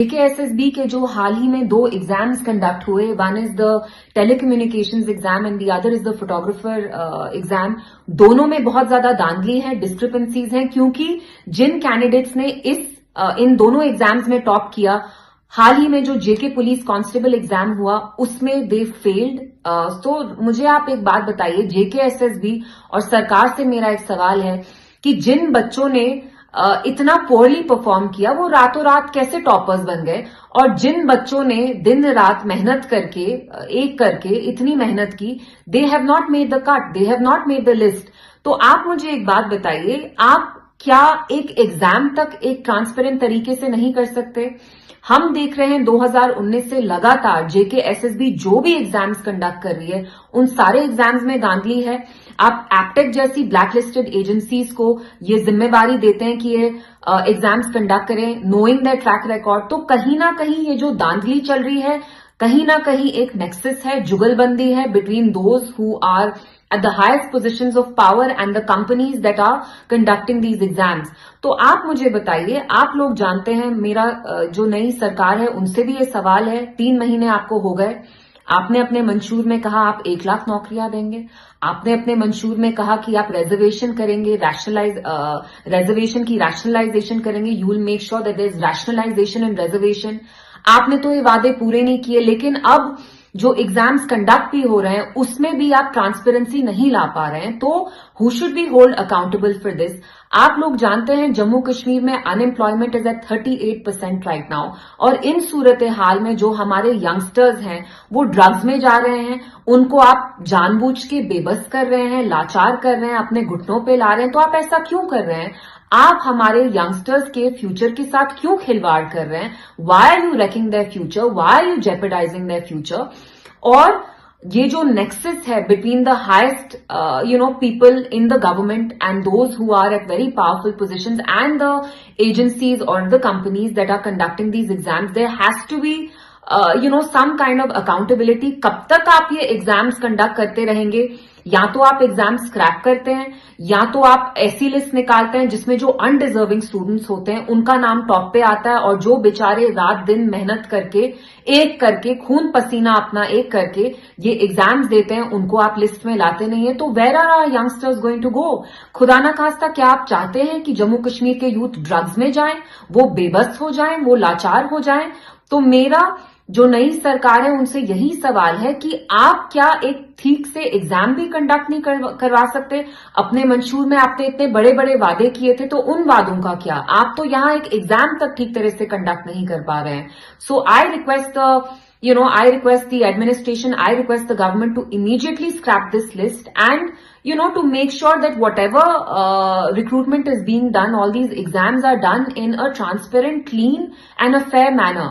JKSSB के जो हाल ही में 2 एग्जाम्स कंडक्ट हुए, one is the telecommunications exam and the other is the photographer exam, दोनों में बहुत ज्यादा धांधली है, डिस्क्रिपेंसीज हैं, क्योंकि जिन कैंडिडेट्स ने इन दोनों एग्जाम्स में टॉप किया, हाल ही में जो जेके पुलिस कांस्टेबल एग्जाम हुआ उसमें दे फेल्ड। तो मुझे आप एक बात बताइए, जेकेएसएसबी और सरकार से मेरा एक सवाल है कि जिन बच्चों ने इतना पोअरली परफॉर्म किया वो रातों रात कैसे टॉपर्स बन गए, और जिन बच्चों ने दिन रात मेहनत करके एक करके इतनी मेहनत की, they have not made the cut, they have not made the list. तो आप मुझे एक बात बताइए, आप क्या एक एग्जाम तक एक ट्रांसपेरेंट तरीके से नहीं कर सकते? हम देख रहे हैं 2019 से लगातार जेकेएसएसबी जो भी एग्जाम्स कंडक्ट कर रही है उन सारे एग्जाम्स में धांधली है। आप एप्टेक जैसी ब्लैकलिस्टेड एजेंसीज को ये जिम्मेवारी देते हैं कि ये एग्जाम्स कंडक्ट करें, नोइंग दैट ट्रैक रिकॉर्ड। तो कहीं ना कहीं ये जो धांधली चल रही है, कहीं ना कहीं एक नेक्सस है, जुगलबंदी है between those who are at the highest positions of power and the companies that are conducting these exams। तो आप मुझे बताइए, आप लोग जानते हैं, मेरा जो नई सरकार है उनसे भी ये सवाल है, 3 महीने आपको हो गए, आपने अपने मंशूर में कहा आप 1 लाख नौकरियां देंगे, आपने अपने मंशूर में कहा कि आप रिजर्वेशन करेंगे, रिजर्वेशन की रैशनलाइजेशन करेंगे, you will make sure that there is rationalisation and reservation. आपने तो ये वादे पूरे नहीं किए, लेकिन अब जो एग्जाम्स कंडक्ट भी हो रहे हैं उसमें भी आप ट्रांसपेरेंसी नहीं ला पा रहे हैं, तो who should be hold accountable for this? आप लोग जानते हैं जम्मू कश्मीर में unemployment is at 38% right now, और इन सूरत हाल में जो हमारे यंगस्टर्स हैं वो ड्रग्स में जा रहे हैं, उनको आप जानबूझ के बेबस कर रहे हैं, लाचार कर रहे हैं, अपने घुटनों पे ला रहे हैं। तो आप ऐसा क्यों कर रहे हैं? आप हमारे यंगस्टर्स के फ्यूचर के साथ क्यों खिलवाड़ कर रहे हैं? Why are you wrecking their future? Why are you jeopardising their future? और ये जो नेक्सस है between the highest people in the government and those who are at very powerful positions and the agencies और the companies that are conducting these exams, there has to be some kind of accountability. कब तक आप ये exams conduct करते रहेंगे? या तो आप एग्जाम स्क्रैप करते हैं, या तो आप ऐसी लिस्ट निकालते हैं जिसमें जो अनडिजर्विंग स्टूडेंट्स होते हैं उनका नाम टॉप पे आता है, और जो बेचारे रात दिन मेहनत करके एक करके खून पसीना अपना एक करके ये एग्जाम्स देते हैं उनको आप लिस्ट में लाते नहीं है। तो where are our youngsters going to go? खुदा ना खास्ता, क्या आप चाहते हैं कि जम्मू कश्मीर के यूथ ड्रग्स में जाएं, वो बेबस हो जाएं, वो लाचार हो जाएं? तो मेरा जो नई सरकार है उनसे यही सवाल है कि आप क्या एक ठीक से एग्जाम भी कंडक्ट नहीं करवा सकते? अपने मंशूर में आपने इतने बड़े बड़े वादे किए थे, तो उन वादों का क्या? आप तो यहां एक एग्जाम तक ठीक तरह से कंडक्ट नहीं कर पा रहे हैं। So I request the administration, I request the government to immediately scrap this list and, to make sure that whatever recruitment is being done, all these exams are done in a transparent, clean and a fair manner.